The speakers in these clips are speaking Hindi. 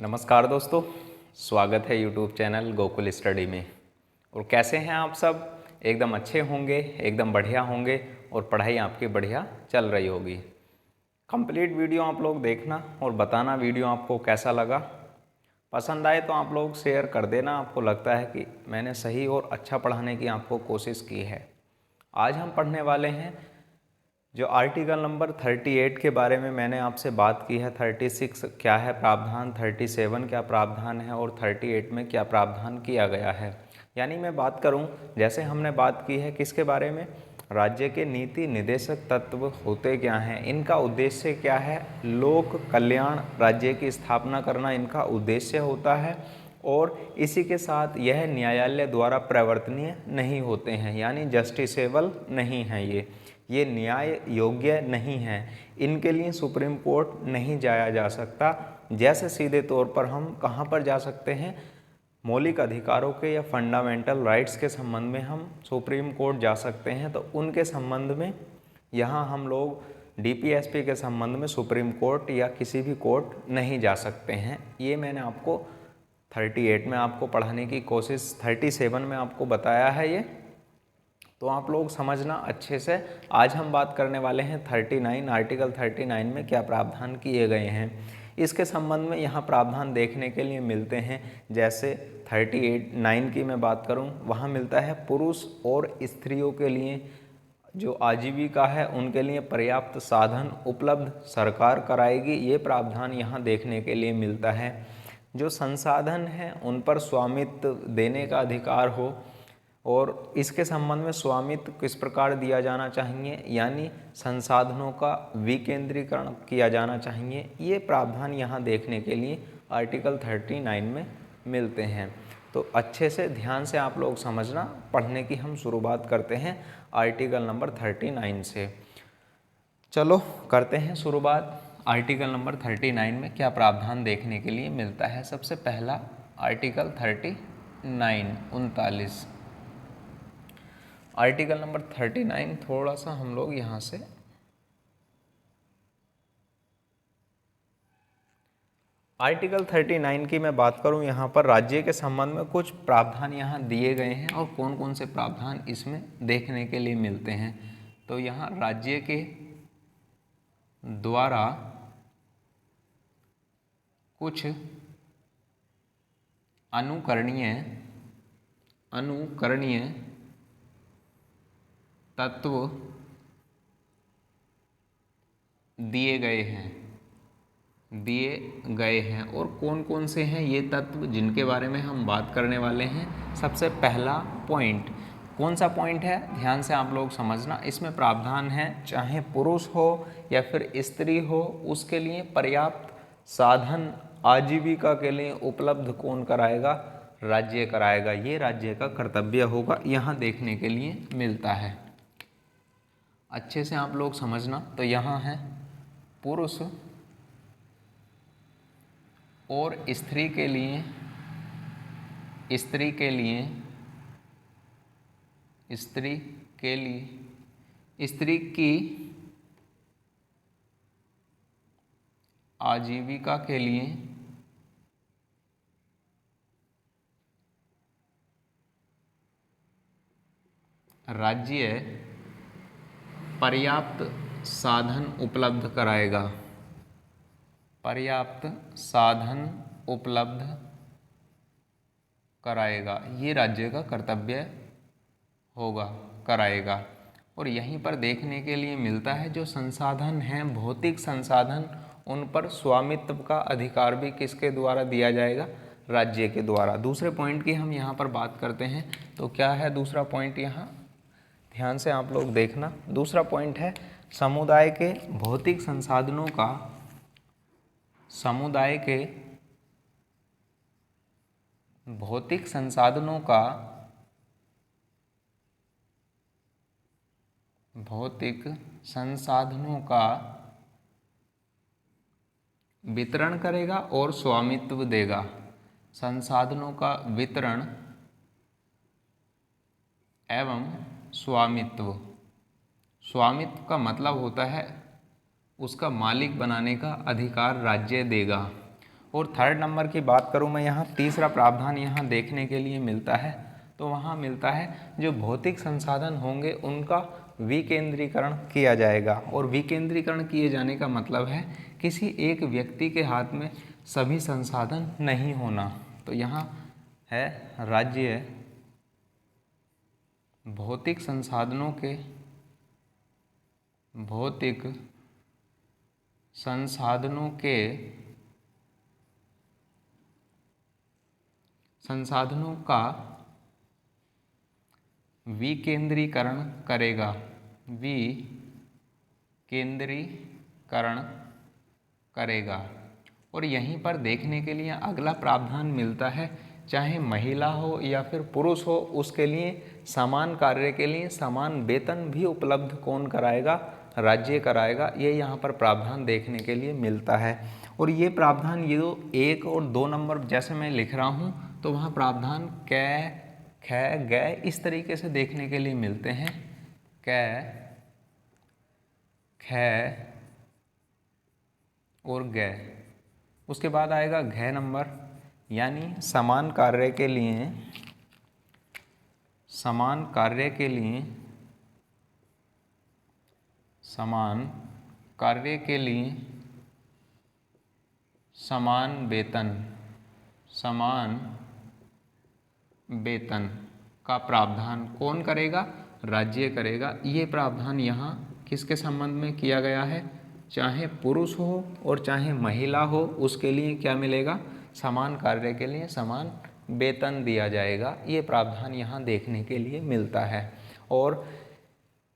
नमस्कार दोस्तों, स्वागत है यूट्यूब चैनल गोकुल स्टडी में। और कैसे हैं आप सब? एकदम अच्छे होंगे, एकदम बढ़िया होंगे और पढ़ाई आपकी बढ़िया चल रही होगी। कंप्लीट वीडियो आप लोग देखना और बताना वीडियो आपको कैसा लगा। पसंद आए तो आप लोग शेयर कर देना, आपको लगता है कि मैंने सही और अच्छा पढ़ाने की आपको कोशिश की है। आज हम पढ़ने वाले हैं जो आर्टिकल नंबर 38 के बारे में मैंने आपसे बात की है। 36 क्या है प्रावधान, 37 क्या प्रावधान है और 38 में क्या प्रावधान किया गया है। यानी मैं बात करूं, जैसे हमने बात की है किसके बारे में, राज्य के नीति निदेशक तत्व होते क्या हैं, इनका उद्देश्य क्या है, लोक कल्याण राज्य की स्थापना करना इनका उद्देश्य होता है। और इसी के साथ यह न्यायालय द्वारा प्रवर्तनीय नहीं होते हैं, यानी जस्टिसेबल नहीं हैं। ये न्याय योग्य नहीं है, इनके लिए सुप्रीम कोर्ट नहीं जाया जा सकता। जैसे सीधे तौर पर हम कहाँ पर जा सकते हैं, मौलिक अधिकारों के या फंडामेंटल राइट्स के संबंध में हम सुप्रीम कोर्ट जा सकते हैं। तो उनके संबंध में यहाँ हम लोग डीपीएसपी के संबंध में सुप्रीम कोर्ट या किसी भी कोर्ट नहीं जा सकते हैं। ये मैंने आपको 38 में आपको पढ़ाने की कोशिश, 37 में आपको बताया है ये, तो आप लोग समझना अच्छे से। आज हम बात करने वाले हैं 39, आर्टिकल 39 में क्या प्रावधान किए गए हैं। इसके संबंध में यहाँ प्रावधान देखने के लिए मिलते हैं। जैसे 39 की मैं बात करूँ, वहाँ मिलता है पुरुष और स्त्रियों के लिए जो आजीविका है उनके लिए पर्याप्त साधन उपलब्ध सरकार कराएगी। ये प्रावधान यहाँ देखने के लिए मिलता है। जो संसाधन हैं उन पर स्वामित्व देने का अधिकार हो, और इसके संबंध में स्वामित्व किस प्रकार दिया जाना चाहिए, यानी संसाधनों का विकेंद्रीकरण किया जाना चाहिए। ये प्रावधान यहाँ देखने के लिए आर्टिकल 39 में मिलते हैं। तो अच्छे से ध्यान से आप लोग समझना। पढ़ने की हम शुरुआत करते हैं आर्टिकल नंबर 39 से। चलो करते हैं शुरुआत। आर्टिकल नंबर 39 में क्या प्रावधान देखने के लिए मिलता है। सबसे पहला आर्टिकल 39 39, आर्टिकल नंबर 39 थोड़ा सा हम लोग यहाँ से आर्टिकल 39 की मैं बात करूँ, यहाँ पर राज्य के संबंध में कुछ प्रावधान यहाँ दिए गए हैं और कौन कौन से प्रावधान इसमें देखने के लिए मिलते हैं। तो यहाँ राज्य के द्वारा कुछ अनुकरणीय तत्व दिए गए हैं और कौन कौन से हैं ये तत्व जिनके बारे में हम बात करने वाले हैं। सबसे पहला पॉइंट, कौन सा पॉइंट है, ध्यान से आप लोग समझना। इसमें प्रावधान है चाहे पुरुष हो या फिर स्त्री हो, उसके लिए पर्याप्त साधन आजीविका के लिए उपलब्ध कौन कराएगा, राज्य कराएगा। ये राज्य का कर्तव्य होगा, यहाँ देखने के लिए मिलता है। अच्छे से आप लोग समझना। तो यहाँ है पुरुष और स्त्री के लिए स्त्री की आजीविका के लिए राज्य पर्याप्त साधन उपलब्ध कराएगा, ये राज्य का कर्तव्य होगा, कराएगा। और यहीं पर देखने के लिए मिलता है जो संसाधन हैं, भौतिक संसाधन, उन पर स्वामित्व का अधिकार भी किसके द्वारा दिया जाएगा, राज्य के द्वारा। दूसरे पॉइंट की हम यहाँ पर बात करते हैं। तो क्या है दूसरा पॉइंट, यहाँ ध्यान से आप लोग देखना। दूसरा पॉइंट है समुदाय के भौतिक संसाधनों का वितरण करेगा और स्वामित्व देगा। संसाधनों का वितरण एवं स्वामित्व का मतलब होता है उसका मालिक बनाने का अधिकार राज्य देगा। और थर्ड नंबर की बात करूँ मैं, यहाँ तीसरा प्रावधान यहाँ देखने के लिए मिलता है, तो वहाँ मिलता है जो भौतिक संसाधन होंगे उनका विकेंद्रीकरण किया जाएगा। और विकेंद्रीकरण किए जाने का मतलब है किसी एक व्यक्ति के हाथ में सभी संसाधन नहीं होना। तो यहाँ है राज्य भौतिक संसाधनों के संसाधनों का विकेंद्रीकरण करेगा। और यहीं पर देखने के लिए अगला प्रावधान मिलता है, चाहे महिला हो या फिर पुरुष हो, उसके लिए समान कार्य के लिए समान वेतन भी उपलब्ध कौन कराएगा? राज्य कराएगा। ये यहाँ पर प्रावधान देखने के लिए मिलता है। और ये प्रावधान ये दो 1 और 2 नंबर जैसे मैं लिख रहा हूँ, तो वहाँ प्रावधान कै, ख, गै इस तरीके से देखने के लिए मिलते हैं। कै, ख और गै। उसके बाद आएगा घ नंबर, यानी समान कार्य के लिए समान वेतन का प्रावधान कौन करेगा? राज्य करेगा। ये प्रावधान यहाँ किसके संबंध में किया गया है? चाहे पुरुष हो और चाहे महिला हो, उसके लिए क्या मिलेगा? समान कार्य के लिए समान वेतन दिया जाएगा। ये प्रावधान यहाँ देखने के लिए मिलता है। और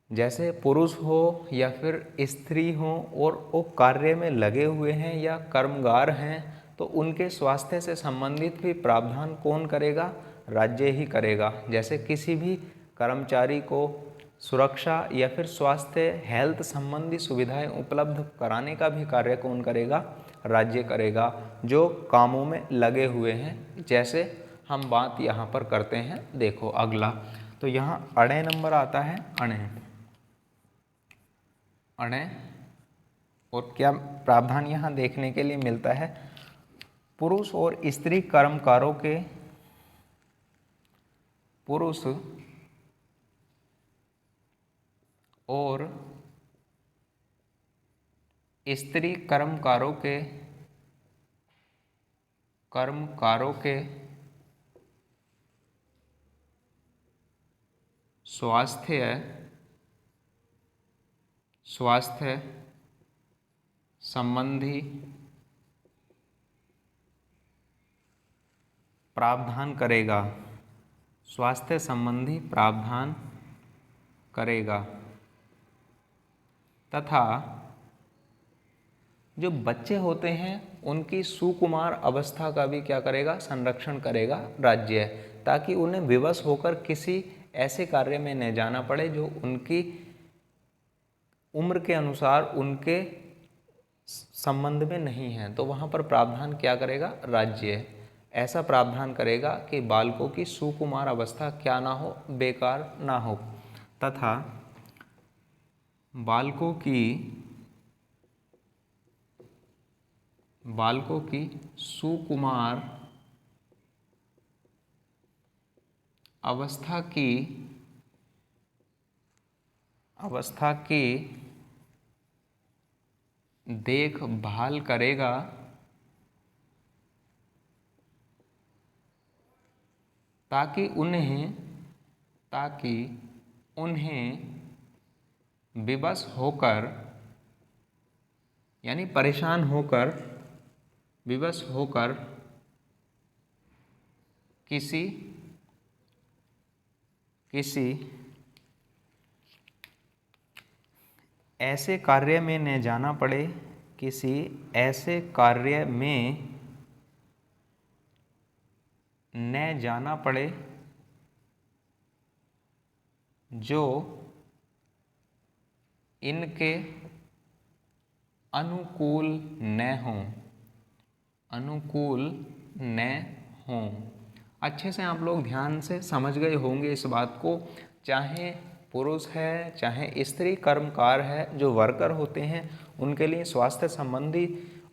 जैसे पुरुष हो या फिर स्त्री हो और वो कार्य में लगे हुए हैं या कर्मगार हैं, तो उनके स्वास्थ्य से संबंधित भी प्रावधान कौन करेगा? राज्य ही करेगा। जैसे किसी भी कर्मचारी को सुरक्षा या फिर स्वास्थ्य हेल्थ संबंधी सुविधाएं उपलब्ध कराने का भी कार्य कौन करेगा? राज्य करेगा, जो कामों में लगे हुए हैं। जैसे हम बात यहाँ पर करते हैं, देखो अगला, तो यहाँ अणे नंबर आता है। अणे और क्या प्रावधान यहाँ देखने के लिए मिलता है? पुरुष और स्त्री कर्मकारों के स्वास्थ्य संबंधी प्रावधान करेगा तथा जो बच्चे होते हैं उनकी सुकुमार अवस्था का भी क्या करेगा? संरक्षण करेगा राज्य, ताकि उन्हें विवश होकर किसी ऐसे कार्य में न जाना पड़े जो उनकी उम्र के अनुसार उनके संबंध में नहीं है। तो वहाँ पर प्रावधान क्या करेगा? राज्य ऐसा प्रावधान करेगा कि बालकों की सुकुमार अवस्था क्या ना हो, बेकार ना हो, तथा बालकों की सुकुमार अवस्था की देखभाल करेगा, ताकि उन्हें विवश होकर, यानी परेशान होकर, विवश होकर किसी ऐसे कार्य में न जाना पड़े, जो इनके अनुकूल न हों। अच्छे से आप लोग ध्यान से समझ गए होंगे इस बात को। चाहे पुरुष है चाहे स्त्री कर्मकार है, जो वर्कर होते हैं उनके लिए स्वास्थ्य संबंधी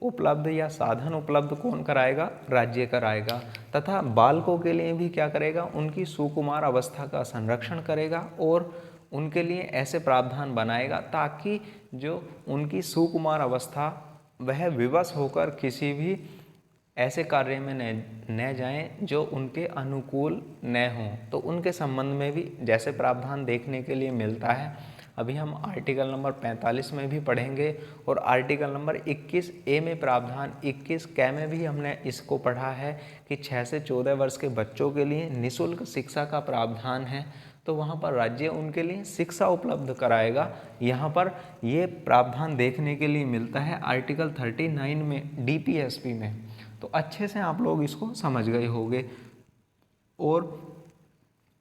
उपलब्ध या साधन उपलब्ध कौन कराएगा? राज्य कराएगा। तथा बालकों के लिए भी क्या करेगा? उनकी सुकुमार अवस्था का संरक्षण करेगा और उनके लिए ऐसे प्रावधान बनाएगा ताकि जो उनकी सुकुमार अवस्था वह विवश होकर किसी भी ऐसे कार्य में न जाएं जो उनके अनुकूल न हों। तो उनके संबंध में भी जैसे प्रावधान देखने के लिए मिलता है, अभी हम आर्टिकल नंबर 45 में भी पढ़ेंगे और आर्टिकल नंबर 21 ए में प्रावधान 21 कै में भी हमने इसको पढ़ा है कि 6 से 14 वर्ष के बच्चों के लिए निःशुल्क शिक्षा का प्रावधान है। तो वहाँ पर राज्य उनके लिए शिक्षा उपलब्ध कराएगा। यहाँ पर ये प्रावधान देखने के लिए मिलता है आर्टिकल 39 में डीपीएसपी में। तो अच्छे से आप लोग इसको समझ गए होंगे। और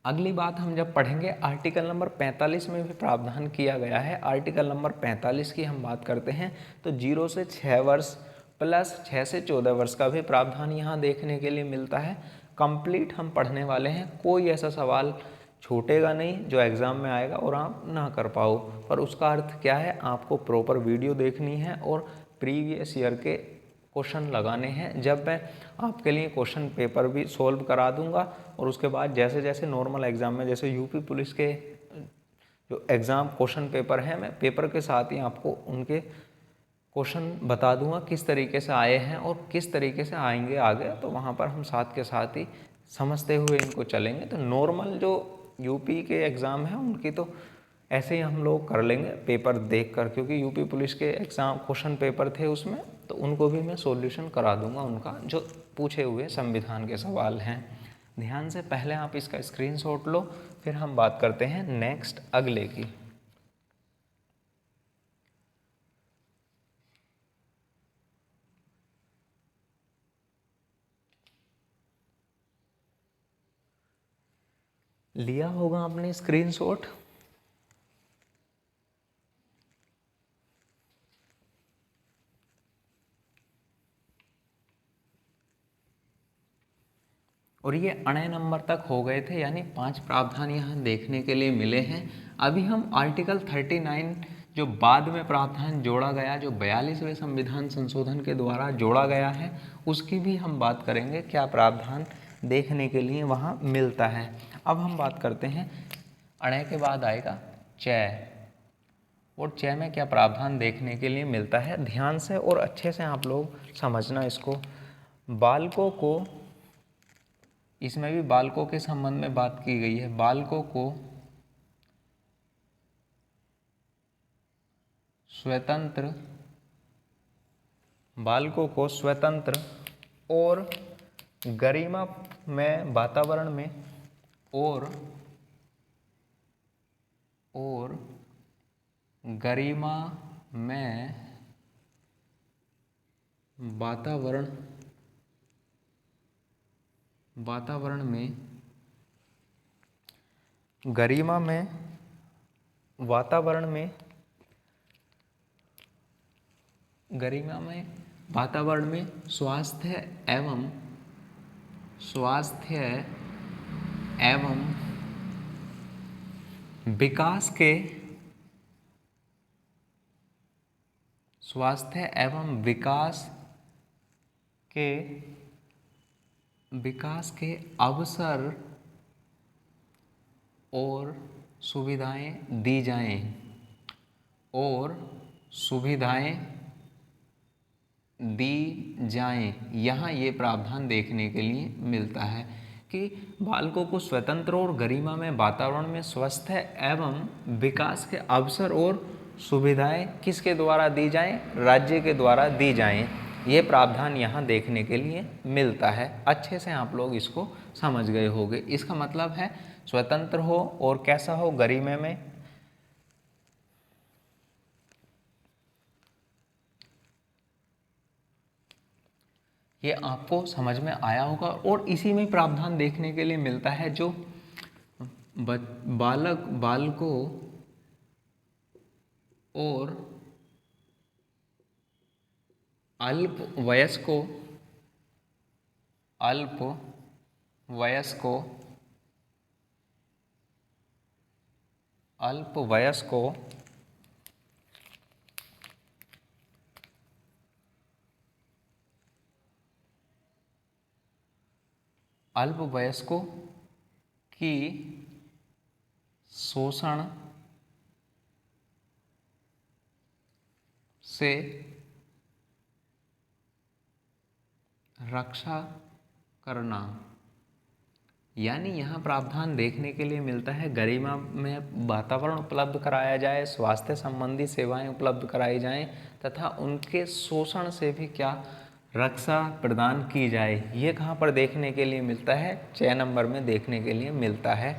अगली बात हम जब पढ़ेंगे आर्टिकल नंबर 45 में भी प्रावधान किया गया है। आर्टिकल नंबर 45 की हम बात करते हैं तो 0 से 6 वर्ष प्लस 6 से 14 वर्ष का भी प्रावधान यहाँ देखने के लिए मिलता है। कंप्लीट हम पढ़ने वाले हैं, कोई ऐसा सवाल छूटेगा नहीं जो एग्ज़ाम में आएगा और आप ना कर पाओ। पर उसका अर्थ क्या है? आपको प्रॉपर वीडियो देखनी है और प्रीवियस ईयर के क्वेश्चन लगाने हैं। जब मैं आपके लिए क्वेश्चन पेपर भी सॉल्व करा दूंगा और उसके बाद जैसे जैसे नॉर्मल एग्ज़ाम में जैसे यूपी पुलिस के जो एग्ज़ाम क्वेश्चन पेपर हैं, मैं पेपर के साथ ही आपको उनके क्वेश्चन बता दूंगा किस तरीके से आए हैं और किस तरीके से आएंगे आगे। तो वहाँ पर हम साथ के साथ ही समझते हुए इनको चलेंगे। तो नॉर्मल जो यूपी के एग्ज़ाम हैं उनकी तो ऐसे ही हम लोग कर लेंगे पेपर देख कर, क्योंकि यूपी पुलिस के एग्ज़ाम क्वेश्चन पेपर थे उसमें, तो उनको भी मैं सॉल्यूशन करा दूंगा उनका जो पूछे हुए संविधान के सवाल हैं। ध्यान से पहले आप इसका स्क्रीनशॉट लो, फिर हम बात करते हैं नेक्स्ट अगले की। लिया होगा आपने स्क्रीनशॉट? और ये अणे नंबर तक हो गए थे, यानी 5 प्रावधान यहाँ देखने के लिए मिले हैं। अभी हम आर्टिकल 39 जो बाद में प्रावधान जोड़ा गया, जो 42वें संविधान संशोधन के द्वारा जोड़ा गया है, उसकी भी हम बात करेंगे क्या प्रावधान देखने के लिए वहाँ मिलता है। अब हम बात करते हैं अणे के बाद आएगा चय, और चय में क्या प्रावधान देखने के लिए मिलता है। ध्यान से और अच्छे से आप लोग समझना इसको। बालकों को, इसमें भी बालकों के संबंध में बात की गई है। बालकों को स्वतंत्र और गरिमा में वातावरण में और गरिमा में वातावरण में गरिमा में वातावरण में स्वास्थ्य एवं विकास के अवसर और सुविधाएं दी जाएं। यहाँ ये प्रावधान देखने के लिए मिलता है कि बालकों को स्वतंत्र और गरिमा में वातावरण में स्वास्थ्य एवं विकास के अवसर और सुविधाएं किसके द्वारा दी जाएं? राज्य के द्वारा दी जाएं। ये प्रावधान यहाँ देखने के लिए मिलता है। अच्छे से आप लोग इसको समझ गए होंगे। इसका मतलब है स्वतंत्र हो और कैसा हो? गरिमा में। ये आपको समझ में आया होगा। और इसी में प्रावधान देखने के लिए मिलता है जो बालकों और अल्पवयस्कों अल्पवयस्कों की शोषण से रक्षा करना। यानी यहाँ प्रावधान देखने के लिए मिलता है गरिमा में वातावरण उपलब्ध कराया जाए, स्वास्थ्य संबंधी सेवाएं उपलब्ध कराई जाएं तथा उनके शोषण से भी क्या रक्षा प्रदान की जाए। ये कहाँ पर देखने के लिए मिलता है? 6 नंबर में देखने के लिए मिलता है।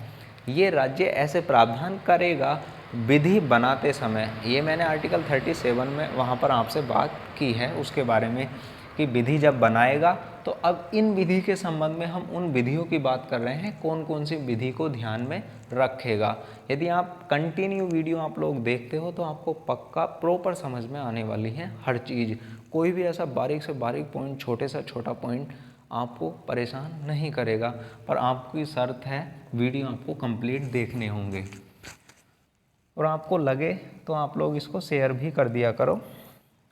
ये राज्य ऐसे प्रावधान करेगा विधि बनाते समय। ये मैंने आर्टिकल 37 में वहाँ पर आपसे बात की है उसके बारे में कि विधि जब बनाएगा तो अब इन विधि के संबंध में हम उन विधियों की बात कर रहे हैं कौन कौन सी विधि को ध्यान में रखेगा। यदि आप कंटिन्यू वीडियो आप लोग देखते हो तो आपको पक्का प्रॉपर समझ में आने वाली है हर चीज़। कोई भी ऐसा बारीक से बारीक पॉइंट, छोटे से छोटा पॉइंट आपको परेशान नहीं करेगा। पर आपकी शर्त है वीडियो आपको कंप्लीट देखने होंगे और आपको लगे तो आप लोग इसको शेयर भी कर दिया करो,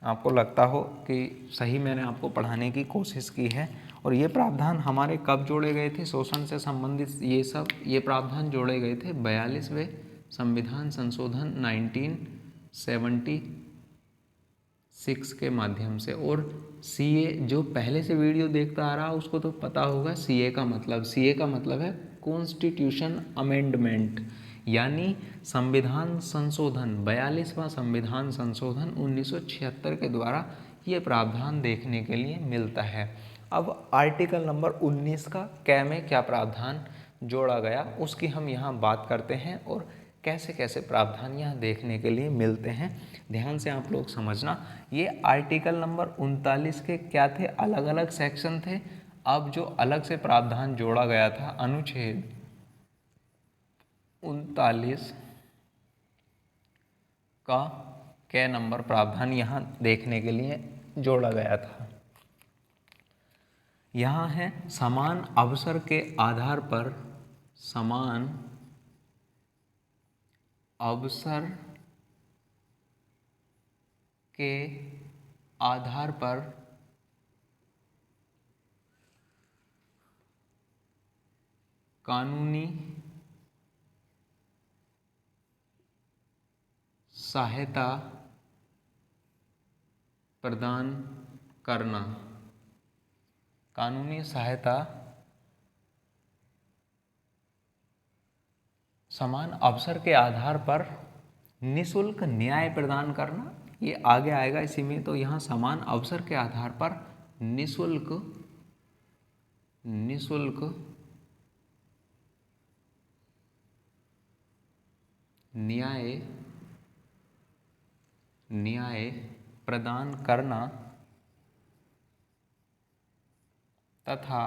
आपको लगता हो कि सही मैंने आपको पढ़ाने की कोशिश की है। और ये प्रावधान हमारे कब जोड़े गए थे? शोषण से संबंधित ये प्रावधान जोड़े गए थे 42वें संविधान संशोधन 1976 के माध्यम से। और सीए जो पहले से वीडियो देखता आ रहा है उसको तो पता होगा सीए का मतलब है कॉन्स्टिट्यूशन अमेंडमेंट, यानी संविधान संशोधन 42वां संविधान संशोधन 1976 के द्वारा ये प्रावधान देखने के लिए मिलता है। अब आर्टिकल नंबर 19 का कै में क्या प्रावधान जोड़ा गया उसकी हम यहाँ बात करते हैं और कैसे कैसे प्रावधान यहाँ देखने के लिए मिलते हैं। ध्यान से आप लोग समझना। ये आर्टिकल नंबर 39 के क्या थे? अलग अलग सेक्शन थे। अब जो अलग से प्रावधान जोड़ा गया था अनुच्छेद 39 का कै नंबर प्रावधान यहाँ देखने के लिए जोड़ा गया था। यहाँ है समान अवसर के आधार पर, समान अवसर के आधार पर कानूनी सहायता प्रदान करना। कानूनी सहायता, समान अवसर के आधार पर निःशुल्क न्याय प्रदान करना, ये आगे आएगा इसी में। तो यहाँ समान अवसर के आधार पर निःशुल्क न्याय प्रदान करना तथा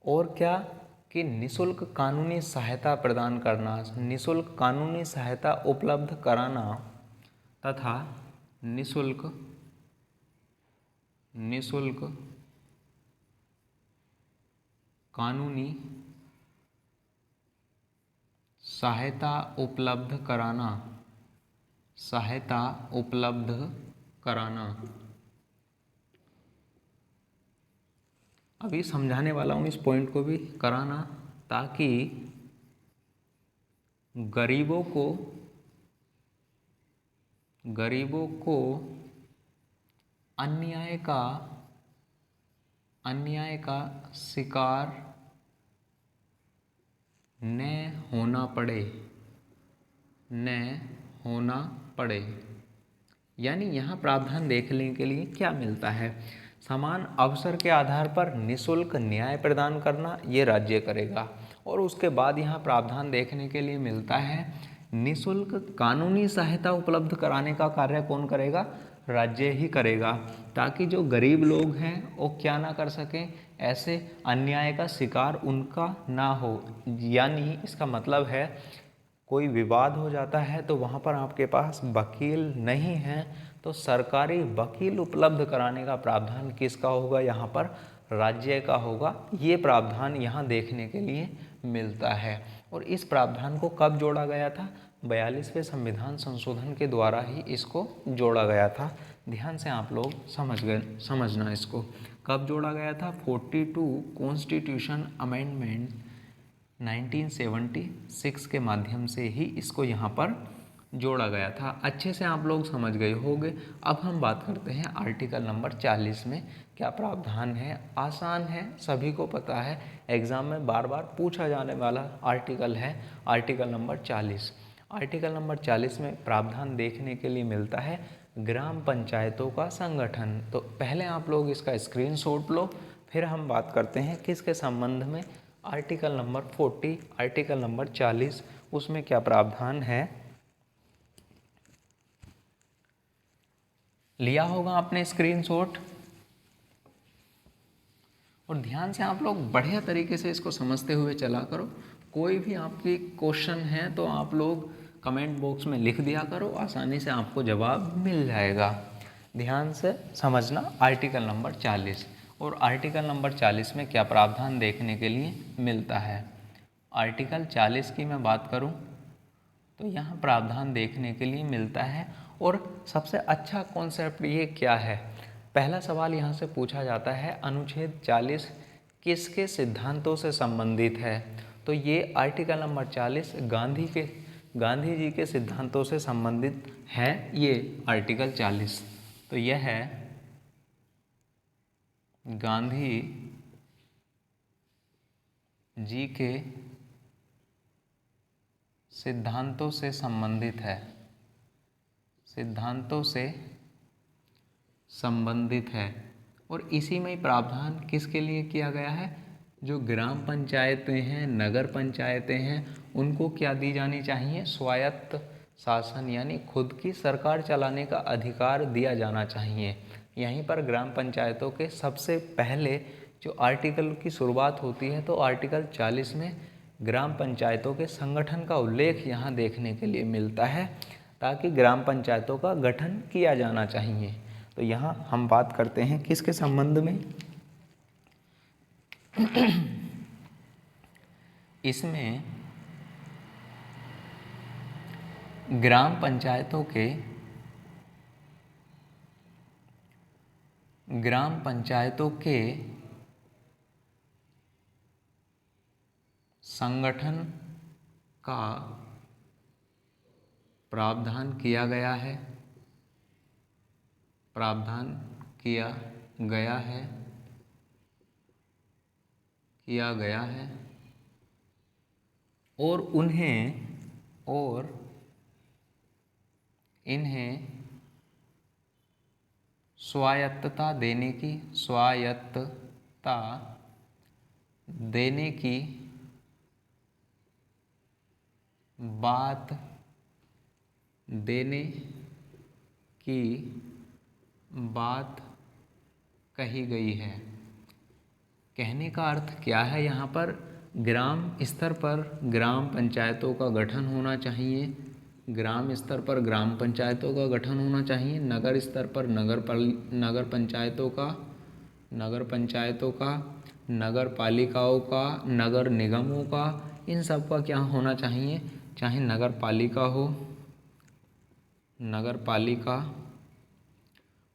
और क्या कि निःशुल्क कानूनी सहायता प्रदान करना, निःशुल्क कानूनी सहायता उपलब्ध कराना तथा निःशुल्क कानूनी सहायता उपलब्ध कराना। अभी समझाने वाला हूँ इस पॉइंट को भी, कराना, ताकि गरीबों को अन्याय का शिकार न होना पड़े। यानी यहाँ प्रावधान देखने के लिए क्या मिलता है? समान अवसर के आधार पर निःशुल्क न्याय प्रदान करना ये राज्य करेगा। और उसके बाद यहाँ प्रावधान देखने के लिए मिलता है निःशुल्क कानूनी सहायता उपलब्ध कराने का कार्य कौन करेगा? राज्य ही करेगा, ताकि जो गरीब लोग हैं वो क्या ना कर सकें, ऐसे अन्याय का शिकार उनका ना हो। यानी इसका मतलब है कोई विवाद हो जाता है तो वहाँ पर आपके पास वकील नहीं है तो सरकारी वकील उपलब्ध कराने का प्रावधान किसका होगा? यहाँ पर राज्य का होगा। ये प्रावधान यहाँ देखने के लिए मिलता है। और इस प्रावधान को कब जोड़ा गया था? 42वें संविधान संशोधन के द्वारा ही इसको जोड़ा गया था। ध्यान से आप लोग समझना इसको। कब जोड़ा गया था? 42 कॉन्स्टिट्यूशन अमेंडमेंट 1976 के माध्यम से ही इसको यहाँ पर जोड़ा गया था। अच्छे से आप लोग समझ गए होंगे। अब हम बात करते हैं आर्टिकल नंबर 40 में क्या प्रावधान है। आसान है, सभी को पता है, एग्जाम में बार बार पूछा जाने वाला आर्टिकल है आर्टिकल नंबर 40। आर्टिकल नंबर 40 में प्रावधान देखने के लिए मिलता है ग्राम पंचायतों का संगठन। तो पहले आप लोग इसका स्क्रीनशॉट लो, फिर हम बात करते हैं किसके संबंध में। आर्टिकल नंबर 40, आर्टिकल नंबर 40, उसमें क्या प्रावधान है। लिया होगा आपने स्क्रीनशॉट, और ध्यान से आप लोग बढ़िया तरीके से इसको समझते हुए चला करो। कोई भी आपकी क्वेश्चन है तो आप लोग कमेंट बॉक्स में लिख दिया करो, आसानी से आपको जवाब मिल जाएगा। ध्यान से समझना आर्टिकल नंबर 40। और आर्टिकल नंबर 40 में क्या प्रावधान देखने के लिए मिलता है। आर्टिकल 40 की मैं बात करूं तो यहाँ प्रावधान देखने के लिए मिलता है। और सबसे अच्छा कॉन्सेप्ट ये क्या है, पहला सवाल यहाँ से पूछा जाता है अनुच्छेद 40 किसके सिद्धांतों से संबंधित है। तो ये आर्टिकल नंबर 40 गांधी जी के सिद्धांतों से संबंधित है ये आर्टिकल 40। तो यह है गांधी जी के सिद्धांतों से संबंधित है, सिद्धांतों से संबंधित है। और इसी में प्रावधान किसके लिए किया गया है, जो ग्राम पंचायतें हैं, नगर पंचायतें हैं, उनको क्या दी जानी चाहिए, स्वायत्त शासन यानी खुद की सरकार चलाने का अधिकार दिया जाना चाहिए। यहीं पर ग्राम पंचायतों के सबसे पहले जो आर्टिकल की शुरुआत होती है तो आर्टिकल 40 में ग्राम पंचायतों के संगठन का उल्लेख यहाँ देखने के लिए मिलता है, ताकि ग्राम पंचायतों का गठन किया जाना चाहिए। तो यहाँ हम बात करते हैं किसके संबंध में, इसमें ग्राम पंचायतों के संगठन का प्रावधान किया गया है, प्रावधान किया गया है और इन्हें स्वायत्तता देने की बात कही गई है। कहने का अर्थ क्या है, यहाँ पर ग्राम स्तर पर ग्राम पंचायतों का गठन होना चाहिए, ग्राम स्तर पर ग्राम पंचायतों का गठन होना चाहिए, नगर स्तर पर नगर पंचायतों का, नगर पालिकाओं का, नगर निगमों का, इन सब का क्या होना चाहिए, चाहे नगर पालिका हो, नगर पालिका,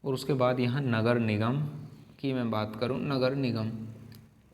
और उसके बाद यहाँ नगर निगम की मैं बात करूँ, नगर निगम,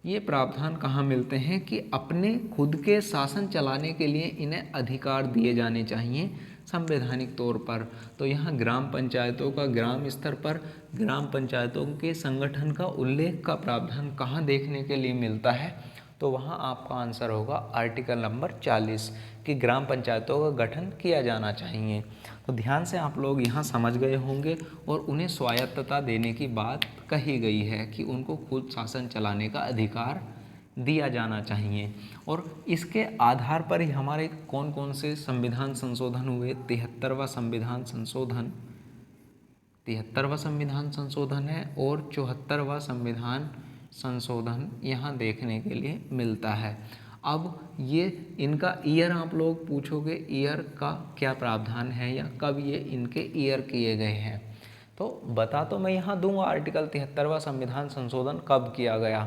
ये प्रावधान कहाँ मिलते हैं कि अपने खुद के शासन चलाने के लिए इन्हें अधिकार दिए जाने चाहिए संवैधानिक तौर पर। तो यहाँ ग्राम पंचायतों का ग्राम स्तर पर ग्राम पंचायतों के संगठन का उल्लेख का प्रावधान कहाँ देखने के लिए मिलता है, तो वहाँ आपका आंसर होगा आर्टिकल नंबर 40 कि ग्राम पंचायतों का गठन किया जाना चाहिए। तो ध्यान से आप लोग यहाँ समझ गए होंगे और उन्हें स्वायत्तता देने की बात कही गई है कि उनको खुद शासन चलाने का अधिकार दिया जाना चाहिए। और इसके आधार पर ही हमारे कौन कौन से संविधान संशोधन हुए, 73वां संविधान संशोधन है और 74वां संविधान संशोधन यहाँ देखने के लिए मिलता है। अब ये इनका ईयर आप लोग पूछोगे, ईयर का क्या प्रावधान है या कब ये इनके ईयर किए गए हैं, तो बता तो मैं यहाँ दूंगा आर्टिकल 73वां संविधान संशोधन कब किया गया,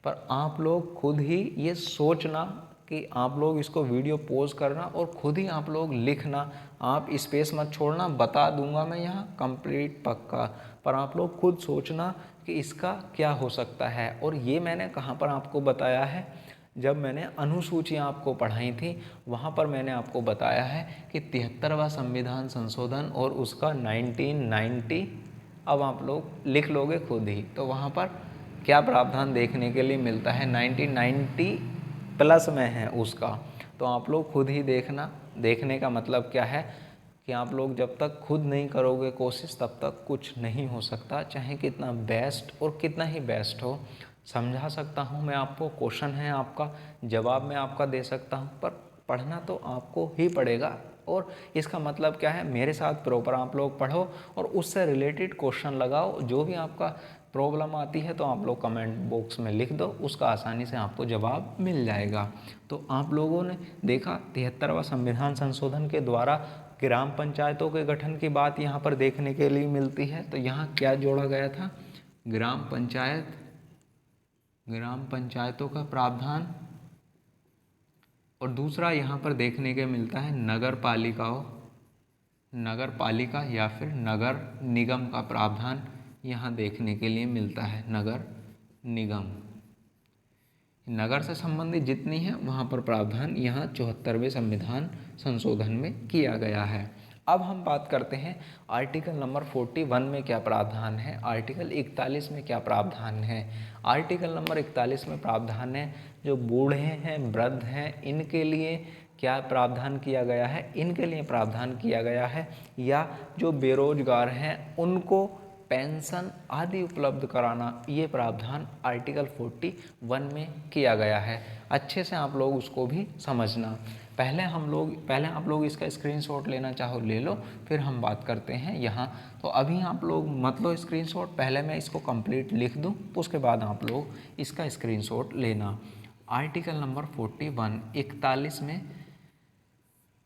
पर आप लोग खुद ही ये सोचना कि आप लोग इसको वीडियो पॉज करना और खुद ही आप लोग लिखना, आप स्पेस मत छोड़ना। बता दूंगा मैं यहाँ कंप्लीट पक्का, पर आप लोग खुद सोचना कि इसका क्या हो सकता है। और ये मैंने कहाँ पर आपको बताया है, जब मैंने अनुसूचियाँ आपको पढ़ाई थी वहाँ पर मैंने आपको बताया है कि 73वां संविधान संशोधन और उसका 1990, अब आप लोग लिख लोगे खुद ही तो वहाँ पर क्या प्रावधान देखने के लिए मिलता है, 1990 प्लस में है उसका। तो आप लोग खुद ही देखना। देखने का मतलब क्या है कि आप लोग जब तक खुद नहीं करोगे कोशिश तब तक कुछ नहीं हो सकता, चाहे कितना बेस्ट और कितना ही बेस्ट हो। समझा सकता हूँ मैं आपको, क्वेश्चन है आपका, जवाब मैं आपका दे सकता हूँ, पर पढ़ना तो आपको ही पड़ेगा। और इसका मतलब क्या है, मेरे साथ प्रॉपर आप लोग पढ़ो और उससे रिलेटेड क्वेश्चन लगाओ। जो भी आपका प्रॉब्लम आती है तो आप लोग कमेंट बॉक्स में लिख दो, उसका आसानी से आपको जवाब मिल जाएगा। तो आप लोगों ने देखा 73वां संविधान संशोधन के द्वारा ग्राम पंचायतों के गठन की बात यहाँ पर देखने के लिए मिलती है। तो यहाँ क्या जोड़ा गया था, ग्राम पंचायत, ग्राम पंचायतों का प्रावधान, और दूसरा यहाँ पर देखने के मिलता है नगर पालिकाओं, नगर पालिका या फिर नगर निगम का प्रावधान यहाँ देखने के लिए मिलता है। नगर निगम, नगर से संबंधित जितनी है वहाँ पर प्रावधान यहाँ 74वें संविधान संशोधन में किया गया है। अब हम बात करते हैं आर्टिकल नंबर 41 में क्या प्रावधान है, आर्टिकल 41 में क्या प्रावधान है। आर्टिकल नंबर 41 में प्रावधान है जो बूढ़े हैं, वृद्ध हैं, इनके लिए क्या प्रावधान किया गया है, इनके लिए प्रावधान किया गया है, या जो बेरोजगार हैं उनको पेंशन आदि उपलब्ध कराना, ये प्रावधान आर्टिकल 41 में किया गया है। अच्छे से आप लोग उसको भी समझना। पहले आप लोग इसका स्क्रीनशॉट लेना चाहो ले लो, फिर हम बात करते हैं यहाँ। तो अभी आप लोग मत लो स्क्रीनशॉट, पहले मैं इसको कंप्लीट लिख दूँ, उसके बाद आप लोग इसका स्क्रीनशॉट लेना। आर्टिकल नंबर 41 41 में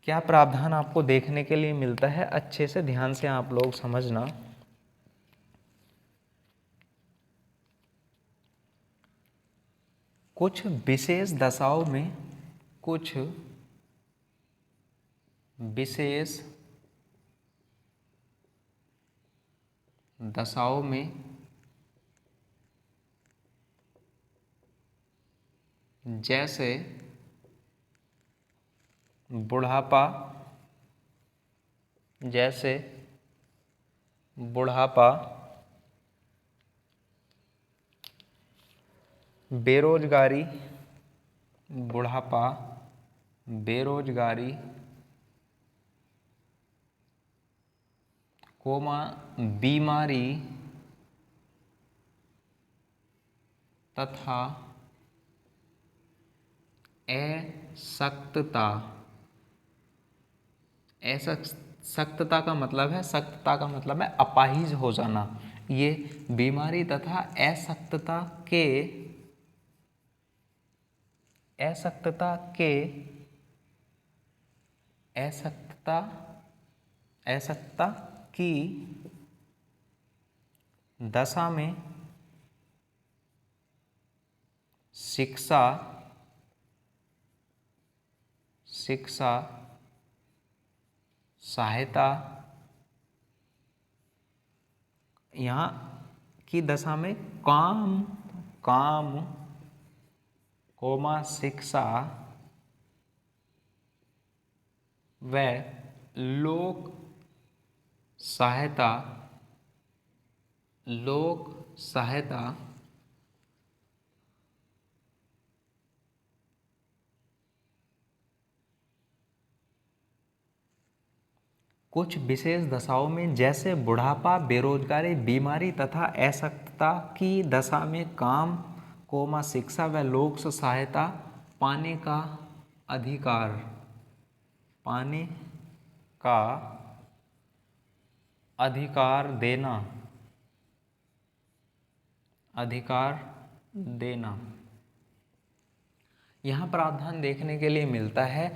क्या प्रावधान आपको देखने के लिए मिलता है, अच्छे से ध्यान से आप लोग समझना। कुछ विशेष दशाओं में, कुछ विशेष दशाओं में जैसे बुढ़ापा, जैसे बुढ़ापा, बेरोजगारी, बुढ़ापा, बेरोजगारी, कोमा बीमारी तथा असक्तता, असक्तता का मतलब है, सक्तता का मतलब है अपाहिज हो जाना। ये बीमारी तथा असक्तता के, असक्तता के, असक्तता, असक्तता की दशा में शिक्षा, शिक्षा सहायता, यहाँ की दशा में काम, काम कोमा शिक्षा व लोक सहायता, लोक सहायता कुछ विशेष दशाओं में जैसे बुढ़ापा, बेरोजगारी, बीमारी तथा असक्तता की दशा में काम कोमा शिक्षा व लोक सहायता पाने का अधिकार, पाने का अधिकार देना, अधिकार देना। यहाँ प्रावधान देखने के लिए मिलता है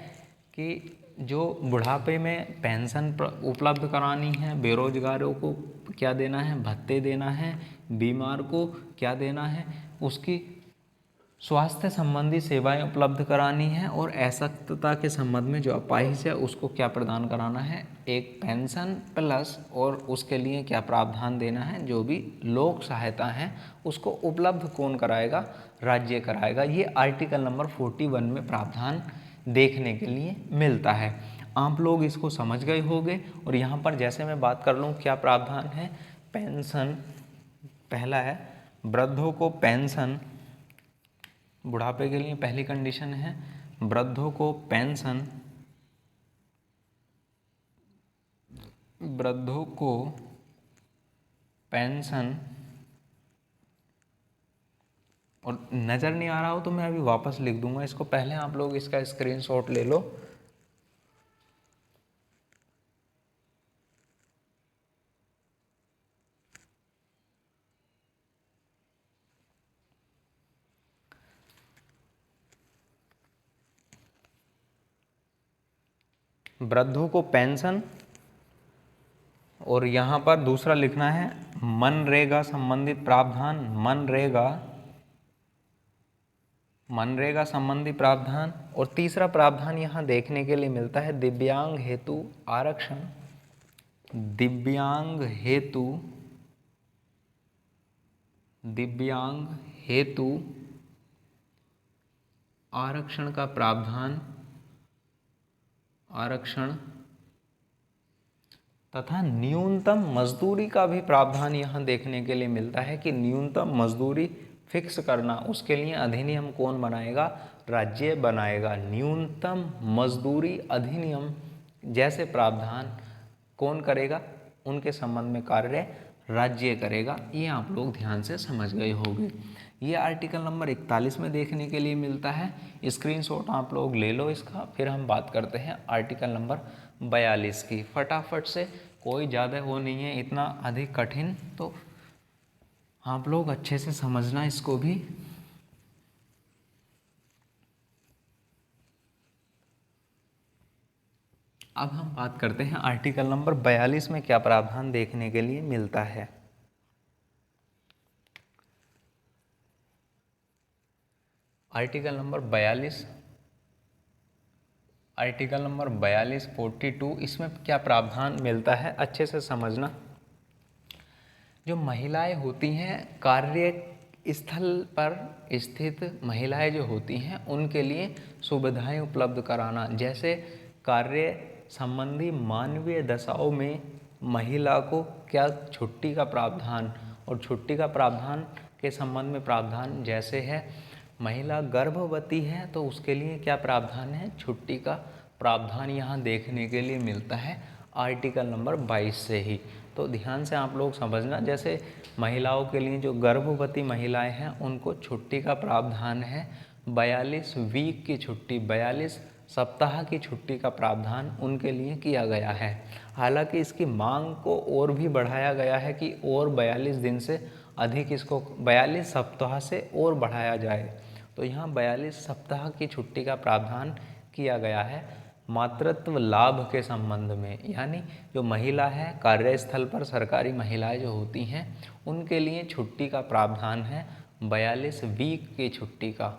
कि जो बुढ़ापे में पेंशन उपलब्ध करानी है, बेरोजगारों को क्या देना है, भत्ते देना है, बीमार को क्या देना है, उसकी स्वास्थ्य संबंधी सेवाएं उपलब्ध करानी है और अशक्तता के संबंध में जो अपाहिज है उसको क्या प्रदान कराना है, एक पेंशन प्लस, और उसके लिए क्या प्रावधान देना है, जो भी लोक सहायता है उसको उपलब्ध कौन कराएगा, राज्य कराएगा। ये आर्टिकल नंबर 41 में प्रावधान देखने के लिए मिलता है। आप लोग इसको समझ गए होंगे। और यहाँ पर जैसे मैं बात कर लूँ क्या प्रावधान है, पेंशन, पहला है वृद्धों को पेंशन, बुढ़ापे के लिए पहली कंडीशन है वृद्धों को पेंशन, वृद्धों को पेंशन, और नज़र नहीं आ रहा हो तो मैं अभी वापस लिख दूंगा इसको, पहले आप लोग इसका स्क्रीनशॉट ले लो। वृद्धों को पेंशन, और यहाँ पर दूसरा लिखना है मनरेगा संबंधित प्रावधान, मनरेगा संबंधी प्रावधान। और तीसरा प्रावधान यहाँ देखने के लिए मिलता है दिव्यांग हेतु आरक्षण, दिव्यांग हेतु आरक्षण का प्रावधान, आरक्षण तथा न्यूनतम मजदूरी का भी प्रावधान यहाँ देखने के लिए मिलता है कि न्यूनतम मजदूरी फिक्स करना, उसके लिए अधिनियम कौन बनाएगा, राज्य बनाएगा। न्यूनतम मजदूरी अधिनियम जैसे प्रावधान कौन करेगा, उनके संबंध में कार्य राज्य करेगा। ये आप लोग ध्यान से समझ गए होंगे। ये आर्टिकल नंबर 41 में देखने के लिए मिलता है। स्क्रीनशॉट आप लोग ले लो इसका। फिर हम बात करते हैं आर्टिकल नंबर 42 की, फटाफट से, कोई ज़्यादा वो नहीं है इतना अधिक कठिन, तो आप लोग अच्छे से समझना इसको भी। अब हम बात करते हैं आर्टिकल नंबर 42 में क्या प्रावधान देखने के लिए मिलता है। आर्टिकल नंबर 42, आर्टिकल नंबर 42 42, इसमें क्या प्रावधान मिलता है अच्छे से समझना। जो महिलाएं होती हैं, कार्य स्थल पर स्थित महिलाएं जो होती हैं उनके लिए सुविधाएं उपलब्ध कराना, जैसे कार्य संबंधी मानवीय दशाओं में महिला को क्या छुट्टी का प्रावधान, और छुट्टी का प्रावधान के संबंध में प्रावधान जैसे है महिला गर्भवती है तो उसके लिए क्या प्रावधान है, छुट्टी का प्रावधान यहाँ देखने के लिए मिलता है आर्टिकल नंबर 22 से ही। तो ध्यान से आप लोग समझना, जैसे महिलाओं के लिए जो गर्भवती महिलाएं हैं उनको छुट्टी का प्रावधान है 42 वीक की छुट्टी, 42 सप्ताह की छुट्टी का प्रावधान उनके लिए किया गया है। हालांकि इसकी मांग को और भी बढ़ाया गया है कि और 42 दिन से अधिक इसको 42 सप्ताह से और बढ़ाया जाए। तो यहाँ 42 सप्ताह की छुट्टी का प्रावधान किया गया है मातृत्व लाभ के संबंध में, यानी जो महिला है कार्यस्थल पर सरकारी महिलाएं जो होती हैं उनके लिए छुट्टी का प्रावधान है 42 वीक की छुट्टी का,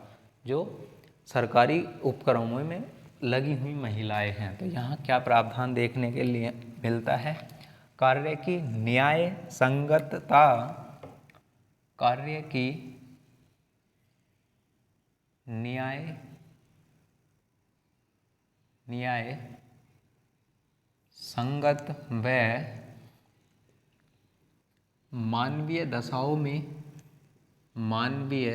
जो सरकारी उपक्रमों में लगी हुई महिलाएं हैं। तो यहाँ क्या प्रावधान देखने के लिए मिलता है, कार्य की न्याय संगतता, कार्य की न्याय संगत व मानवीय दशाओं में, मानवीय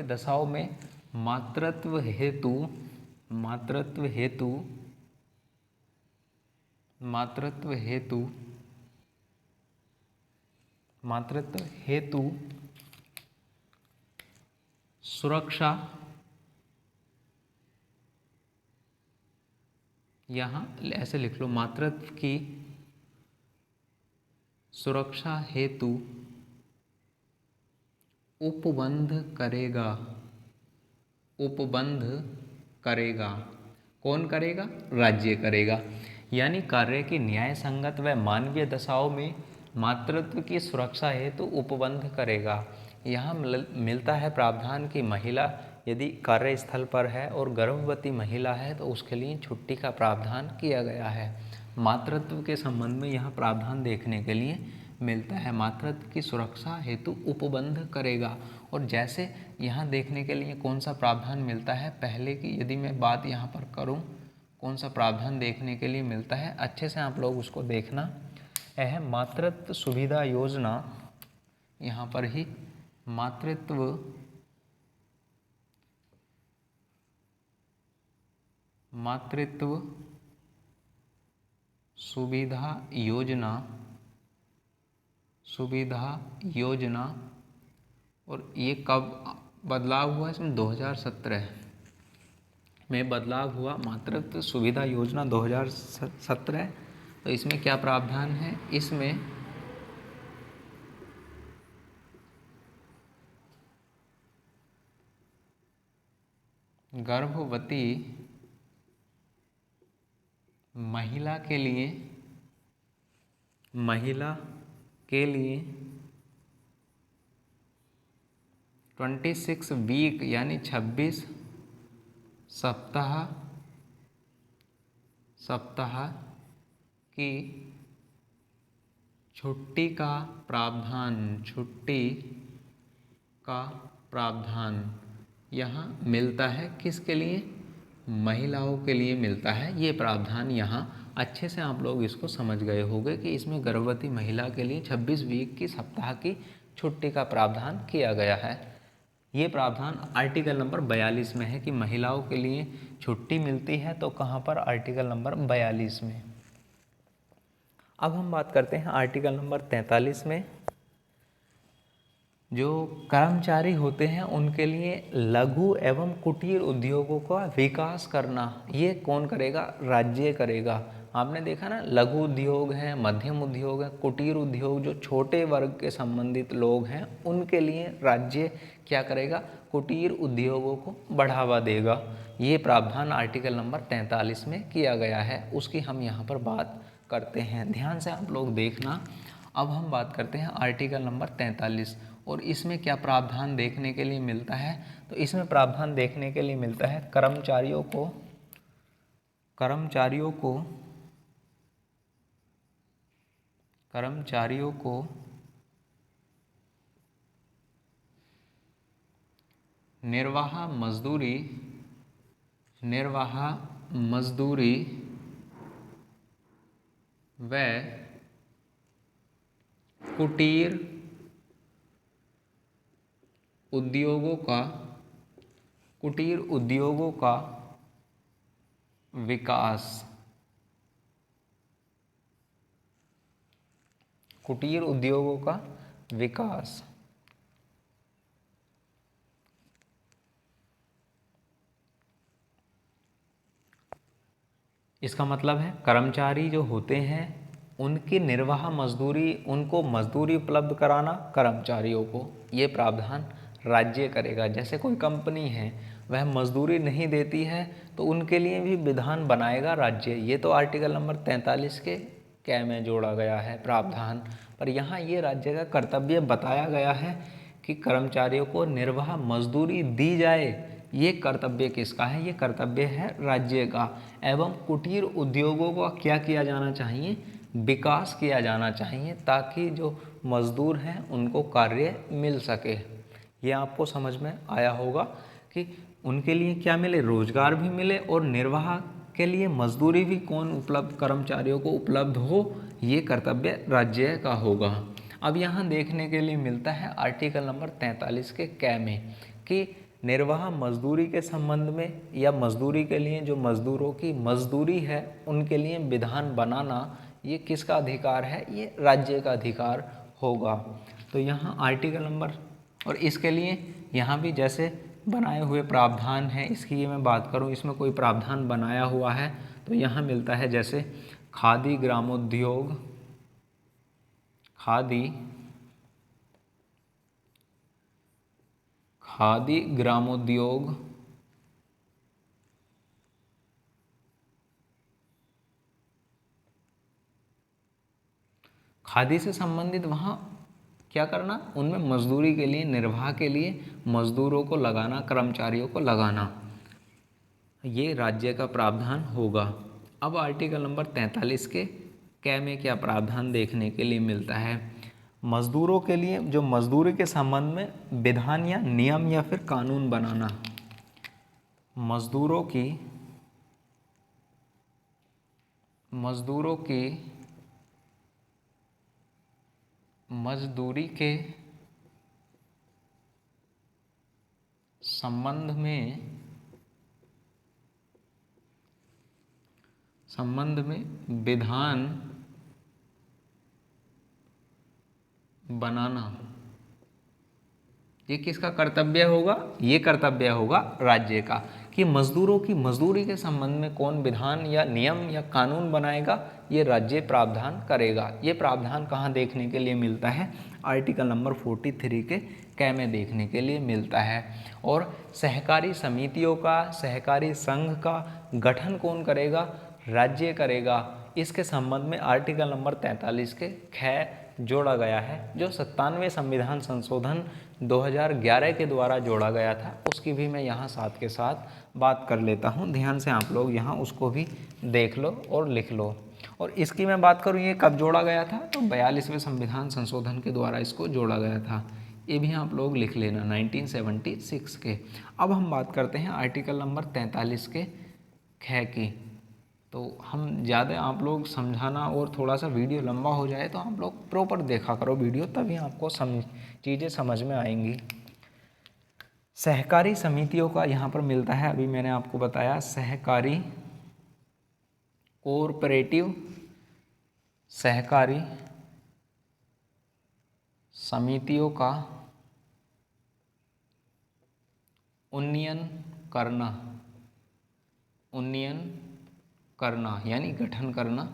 दशाओं में मातृत्व हेतु सुरक्षा, यहाँ ऐसे लिख लो, मातृत्व की सुरक्षा हेतु उपबंध करेगा। कौन करेगा? राज्य करेगा। यानी कार्य की न्याय संगत व मानवीय दशाओं में मातृत्व की सुरक्षा हेतु उपबंध करेगा। यहाँ मिलता है प्रावधान कि महिला यदि कार्यस्थल पर है और गर्भवती महिला है तो उसके लिए छुट्टी का प्रावधान किया गया है। मातृत्व के संबंध में यहाँ प्रावधान देखने के लिए मिलता है। मातृत्व की सुरक्षा हेतु उपबंध करेगा। और जैसे यहाँ देखने के लिए कौन सा प्रावधान मिलता है, पहले की यदि मैं बात यहाँ पर करूँ कौन सा प्रावधान देखने के लिए मिलता है, अच्छे से आप लोग उसको देखना। यह मातृत्व सुविधा योजना, यहाँ पर ही मातृत्व सुविधा योजना और ये कब बदलाव हुआ? इसमें 2017 में बदलाव हुआ। मातृत्व सुविधा योजना 2017। तो इसमें क्या प्रावधान है? इसमें गर्भवती महिला के लिए 26 वीक यानी 26 सप्ताह की छुट्टी का प्रावधान यहाँ मिलता है। किसके लिए? महिलाओं के लिए मिलता है ये प्रावधान। यहाँ अच्छे से आप लोग इसको समझ गए होंगे कि इसमें गर्भवती महिला के लिए 26 वीक की सप्ताह की छुट्टी का प्रावधान किया गया है। ये प्रावधान आर्टिकल नंबर 42 में है कि महिलाओं के लिए छुट्टी मिलती है। तो कहाँ पर? आर्टिकल नंबर 42 में। अब हम बात करते हैं आर्टिकल नंबर 43 में। जो कर्मचारी होते हैं उनके लिए लघु एवं कुटीर उद्योगों का विकास करना, ये कौन करेगा? राज्य करेगा। आपने देखा ना, लघु उद्योग हैं, मध्यम उद्योग हैं, कुटीर उद्योग जो छोटे वर्ग के संबंधित लोग हैं उनके लिए राज्य क्या करेगा? कुटीर उद्योगों को बढ़ावा देगा। ये प्रावधान आर्टिकल नंबर 43 में किया गया है, उसकी हम यहाँ पर बात करते हैं। ध्यान से आप लोग देखना। अब हम बात करते हैं आर्टिकल नंबर 43 और इसमें क्या प्रावधान देखने के लिए मिलता है? तो इसमें प्रावधान देखने के लिए मिलता है कर्मचारियों को निर्वाह मजदूरी व कुटीर उद्योगों का विकास। कुटीर उद्योगों का विकास। इसका मतलब है कर्मचारी जो होते हैं उनकी निर्वाह मजदूरी, उनको मजदूरी उपलब्ध कराना कर्मचारियों को, ये प्रावधान राज्य करेगा। जैसे कोई कंपनी है वह मजदूरी नहीं देती है तो उनके लिए भी विधान बनाएगा राज्य। ये तो आर्टिकल नंबर 43 के कै में जोड़ा गया है प्रावधान। पर यहाँ ये राज्य का कर्तव्य बताया गया है कि कर्मचारियों को निर्वाह मजदूरी दी जाए। ये कर्तव्य किसका है? ये कर्तव्य है राज्य का। एवं कुटीर उद्योगों का क्या किया जाना चाहिए? विकास किया जाना चाहिए ताकि जो मजदूर हैं उनको कार्य मिल सके। ये आपको समझ में आया होगा कि उनके लिए क्या मिले? रोजगार भी मिले और निर्वाह के लिए मजदूरी भी कौन उपलब्ध? कर्मचारियों को उपलब्ध हो, ये कर्तव्य राज्य का होगा। अब यहाँ देखने के लिए मिलता है आर्टिकल नंबर 43 के कै में कि निर्वाह मजदूरी के संबंध में या मजदूरी के लिए जो मजदूरों की मजदूरी है उनके लिए विधान बनाना, ये किसका अधिकार है? ये राज्य का अधिकार होगा। तो यहाँ आर्टिकल नंबर, और इसके लिए यहाँ भी जैसे बनाए हुए प्रावधान हैं, इसकी ये मैं बात करूँ, इसमें कोई प्रावधान बनाया हुआ है तो यहाँ मिलता है जैसे खादी ग्रामोद्योग, खादी ग्रामोद्योग खादी से संबंधित वहाँ क्या करना, उनमें मजदूरी के लिए, निर्वाह के लिए मजदूरों को लगाना, कर्मचारियों को लगाना, ये राज्य का प्रावधान होगा। अब आर्टिकल नंबर 43 के कै में क्या प्रावधान देखने के लिए मिलता है, मजदूरों के लिए जो मजदूरी के संबंध में विधान या नियम या फिर कानून बनाना, मजदूरों की मजदूरी के संबंध में विधान बनाना, ये किसका कर्तव्य होगा, ये कर्तव्य होगा राज्य का, कि मजदूरों की मजदूरी के संबंध में कौन विधान या नियम या कानून बनाएगा, ये राज्य प्रावधान करेगा। ये प्रावधान कहाँ देखने के लिए मिलता है, आर्टिकल नंबर 43 के कै में देखने के लिए मिलता है। और सहकारी समितियों का, सहकारी संघ का गठन कौन करेगा, राज्य करेगा। इसके संबंध में आर्टिकल नंबर 43 के ख जोड़ा गया है, जो 97वें संविधान संशोधन 2011 के द्वारा जोड़ा गया था, उसकी भी मैं यहाँ साथ के साथ बात कर लेता हूँ। ध्यान से आप लोग यहाँ उसको भी देख लो और लिख लो। और इसकी मैं बात करूँ ये कब जोड़ा गया था, तो 42वें संविधान संशोधन के द्वारा इसको जोड़ा गया था, ये भी आप लोग लिख लेना 1976 के। अब हम बात करते हैं आर्टिकल नंबर 43 के ख की। तो हम ज़्यादा आप लोग समझाना और थोड़ा सा वीडियो लंबा हो जाए तो आप लोग प्रॉपर देखा करो वीडियो, तभी आपको चीज़ें समझ में आएंगी। सहकारी समितियों का यहाँ पर मिलता है, अभी मैंने आपको बताया सहकारी कोऑपरेटिव, सहकारी समितियों का उन्नयन करना यानी गठन करना,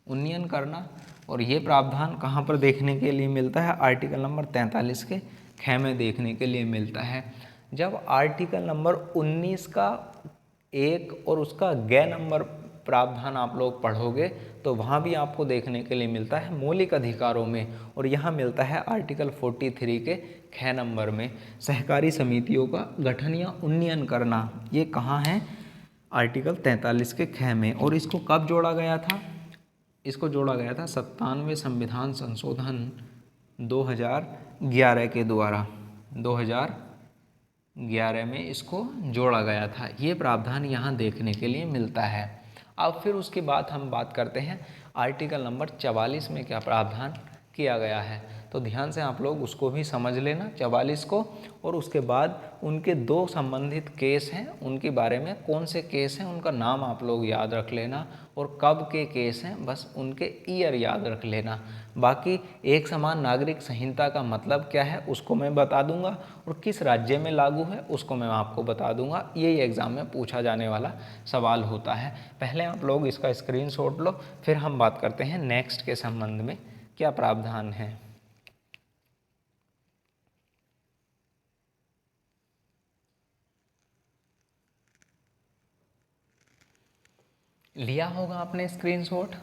उन्नयन करना। और ये प्रावधान कहाँ पर देखने के लिए मिलता है, आर्टिकल नंबर 43 के ख में देखने के लिए मिलता है। जब आर्टिकल नंबर 19 का 1 और उसका ग नंबर प्रावधान आप लोग पढ़ोगे तो वहाँ भी आपको देखने के लिए मिलता है मौलिक अधिकारों में, और यहाँ मिलता है आर्टिकल 43 के ख नंबर में, सहकारी समितियों का गठन या उन्नयन करना। ये कहाँ है, आर्टिकल 43 के ख में। और इसको कब जोड़ा गया था, इसको जोड़ा गया था 97वें संविधान संशोधन 2011 के द्वारा, 2011 में इसको जोड़ा गया था। ये प्रावधान यहाँ देखने के लिए मिलता है। अब फिर उसके बाद हम बात करते हैं आर्टिकल नंबर 44 में क्या प्रावधान किया गया है, तो ध्यान से आप लोग उसको भी समझ लेना 44 को। और उसके बाद उनके 2 संबंधित केस हैं, उनके बारे में कौन से केस हैं उनका नाम आप लोग याद रख लेना, और कब के केस हैं बस उनके ईयर याद रख लेना। बाकी एक समान नागरिक संहिता का मतलब क्या है उसको मैं बता दूंगा, और किस राज्य में लागू है उसको मैं आपको बता दूंगा। यही एग्ज़ाम में पूछा जाने वाला सवाल होता है। पहले आप लोग इसका स्क्रीनशॉट लो, फिर हम बात करते हैं नेक्स्ट के संबंध में क्या प्रावधान है। लिया होगा आपने स्क्रीनशॉट।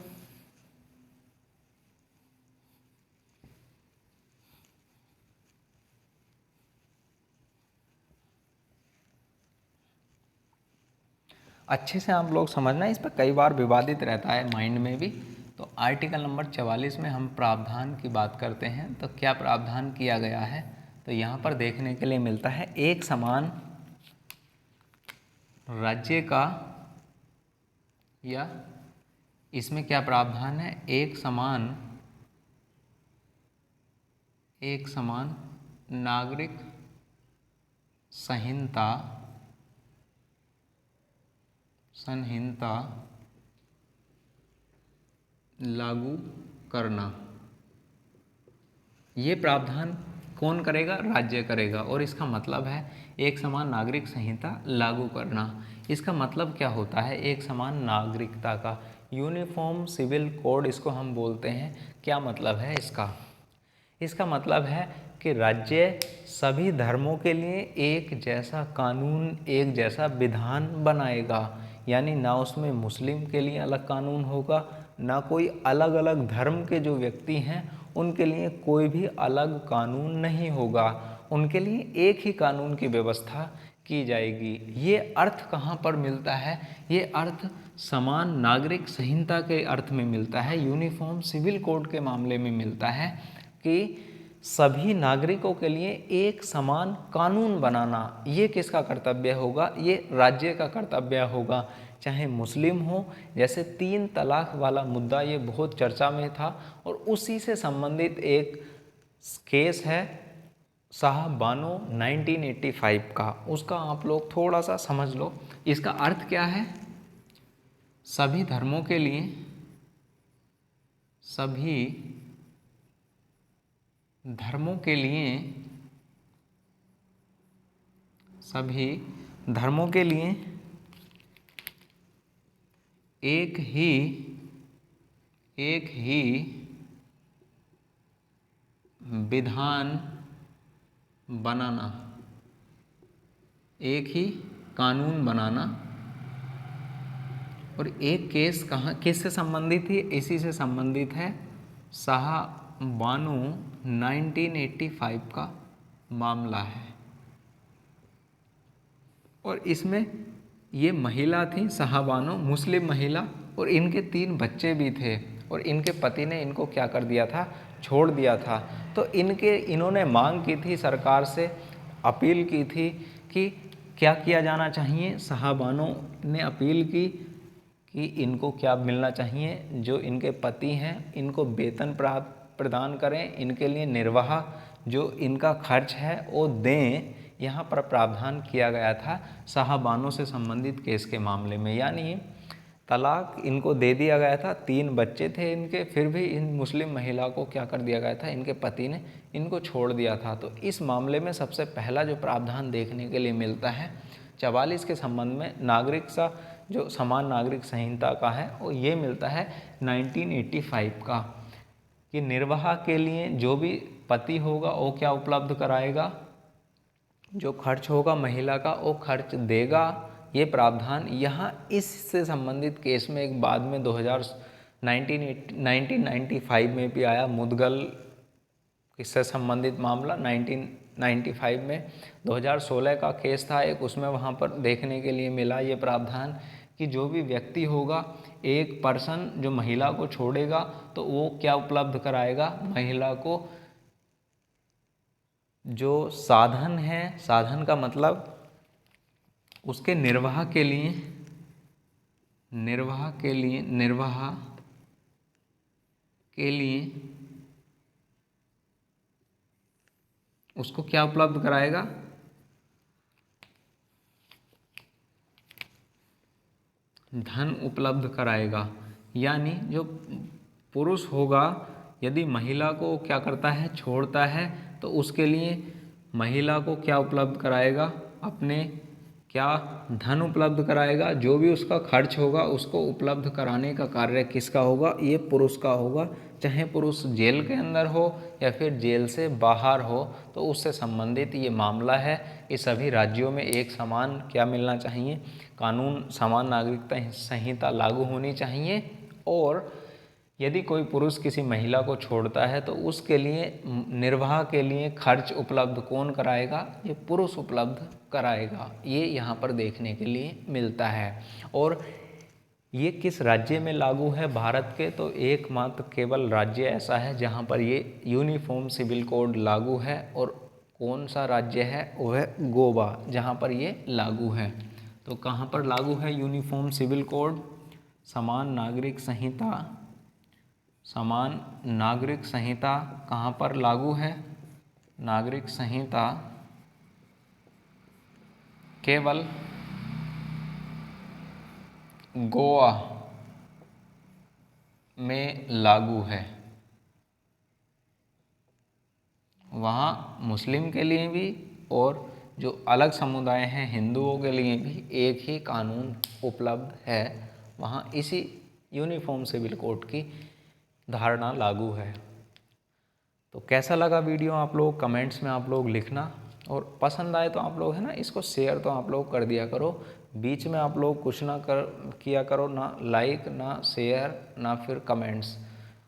अच्छे से आप लोग समझना, इस पर कई बार विवादित रहता है माइंड में भी। तो आर्टिकल नंबर 44 में हम प्रावधान की बात करते हैं, तो क्या प्रावधान किया गया है, तो यहाँ पर देखने के लिए मिलता है एक समान राज्य का, या इसमें क्या प्रावधान है, एक समान नागरिक संहिता लागू करना। ये प्रावधान कौन करेगा, राज्य करेगा। और इसका मतलब है एक समान नागरिक संहिता लागू करना। इसका मतलब क्या होता है, एक समान नागरिकता का, यूनिफॉर्म सिविल कोड इसको हम बोलते हैं। क्या मतलब है इसका, इसका मतलब है कि राज्य सभी धर्मों के लिए एक जैसा कानून, एक जैसा विधान बनाएगा। यानी ना उसमें मुस्लिम के लिए अलग कानून होगा, ना कोई अलग अलग धर्म के जो व्यक्ति हैं उनके लिए कोई भी अलग कानून नहीं होगा, उनके लिए एक ही कानून की व्यवस्था की जाएगी। ये अर्थ कहाँ पर मिलता है? ये अर्थ समान नागरिक संहिता के अर्थ में मिलता है, यूनिफॉर्म सिविल कोड के मामले में मिलता है कि सभी नागरिकों के लिए एक समान कानून बनाना ये किसका कर्तव्य होगा? ये राज्य का कर्तव्य होगा। चाहे मुस्लिम हो, जैसे 3 तलाक वाला मुद्दा ये बहुत चर्चा में था और उसी से संबंधित एक केस है शाह बानो 1985 का, उसका आप लोग थोड़ा सा समझ लो। इसका अर्थ क्या है? सभी धर्मों के लिए, सभी धर्मों के लिए, सभी धर्मों के लिए एक ही विधान बनाना, एक ही कानून बनाना। और एक केस कहाँ किससे संबंधित है? इसी से संबंधित है, शाह बानो 1985 का मामला है। और इसमें ये महिला थी शाह बानो, मुस्लिम महिला, और इनके 3 बच्चे भी थे और इनके पति ने इनको क्या कर दिया था? छोड़ दिया था। तो इन्होंने मांग की थी सरकार से, अपील की थी कि क्या किया जाना चाहिए। शाह बानो ने अपील की कि इनको क्या मिलना चाहिए? जो इनके पति हैं इनको वेतन प्रदान करें, इनके लिए निर्वाह जो इनका खर्च है वो दें। यहाँ पर प्रावधान किया गया था शाह बानो से संबंधित केस के मामले में, यानी तलाक इनको दे दिया गया था। 3 बच्चे थे इनके, फिर भी इन मुस्लिम महिला को क्या कर दिया गया था? इनके पति ने इनको छोड़ दिया था। तो इस मामले में सबसे पहला जो प्रावधान देखने के लिए मिलता है 44 के संबंध में नागरिक सा जो समान नागरिक संहिता का है वो ये मिलता है 1985 का, कि निर्वाह के लिए जो भी पति होगा वो क्या उपलब्ध कराएगा? जो खर्च होगा महिला का वो खर्च देगा। ये प्रावधान यहाँ इससे संबंधित केस में एक बाद में 1995 में भी आया, मुदगल इससे संबंधित मामला 1995 में। 2016 का केस था एक, उसमें वहाँ पर देखने के लिए मिला ये प्रावधान कि जो भी व्यक्ति होगा, एक पर्सन जो महिला को छोड़ेगा तो वो क्या उपलब्ध कराएगा? महिला को जो साधन है, साधन का मतलब उसके निर्वाह के लिए उसको क्या उपलब्ध कराएगा? धन उपलब्ध कराएगा। यानी जो पुरुष होगा यदि महिला को क्या करता है? छोड़ता है, तो उसके लिए महिला को क्या उपलब्ध कराएगा? अपने क्या धन उपलब्ध कराएगा। जो भी उसका खर्च होगा उसको उपलब्ध कराने का कार्य किसका होगा? ये पुरुष का होगा। चाहे पुरुष जेल के अंदर हो या फिर जेल से बाहर हो, तो उससे संबंधित ये मामला है कि सभी राज्यों में एक समान क्या मिलना चाहिए? कानून, समान नागरिकता संहिता लागू होनी चाहिए। और यदि कोई पुरुष किसी महिला को छोड़ता है तो उसके लिए निर्वाह के लिए खर्च उपलब्ध कौन कराएगा? ये पुरुष उपलब्ध कराएगा। ये यहाँ पर देखने के लिए मिलता है। और ये किस राज्य में लागू है भारत के? तो एकमात्र केवल राज्य ऐसा है जहाँ पर ये यूनिफॉर्म सिविल कोड लागू है। और कौन सा राज्य है? वो है गोवा, जहाँ पर ये लागू है। तो कहाँ पर लागू है यूनिफॉर्म सिविल कोड? समान नागरिक संहिता कहाँ पर लागू है? नागरिक संहिता केवल गोवा में लागू है। वहाँ मुस्लिम के लिए भी और जो अलग समुदाय हैं हिंदुओं के लिए भी एक ही कानून उपलब्ध है। वहाँ इसी यूनिफॉर्म सिविल कोड की धारणा लागू है। तो कैसा लगा वीडियो आप लोग कमेंट्स में आप लोग लिखना, और पसंद आए तो आप लोग है ना इसको शेयर तो आप लोग कर दिया करो। बीच में आप लोग कुछ ना किया करो, ना लाइक, ना शेयर, ना फिर कमेंट्स।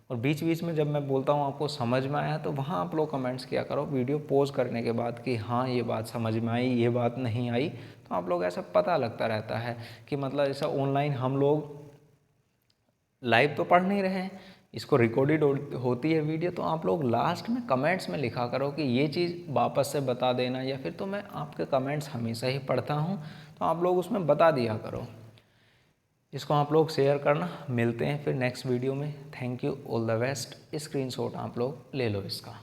और बीच बीच में जब मैं बोलता हूँ आपको समझ में आया तो वहाँ आप लोग कमेंट्स किया करो वीडियो पॉज करने के बाद कि हाँ ये बात समझ में आई, ये बात नहीं आई। तो आप लोग ऐसा पता लगता रहता है कि मतलब जैसा ऑनलाइन हम लोग लाइव तो पढ़ नहीं रहे हैं, इसको रिकॉर्डेड होती है वीडियो, तो आप लोग लास्ट में कमेंट्स में लिखा करो कि ये चीज़ वापस से बता देना, या फिर तो मैं आपके कमेंट्स हमेशा ही पढ़ता हूँ, तो आप लोग उसमें बता दिया करो। इसको आप लोग शेयर करना। मिलते हैं फिर नेक्स्ट वीडियो में। Thank you, all the best. Screenshot आप लोग ले लो इसका।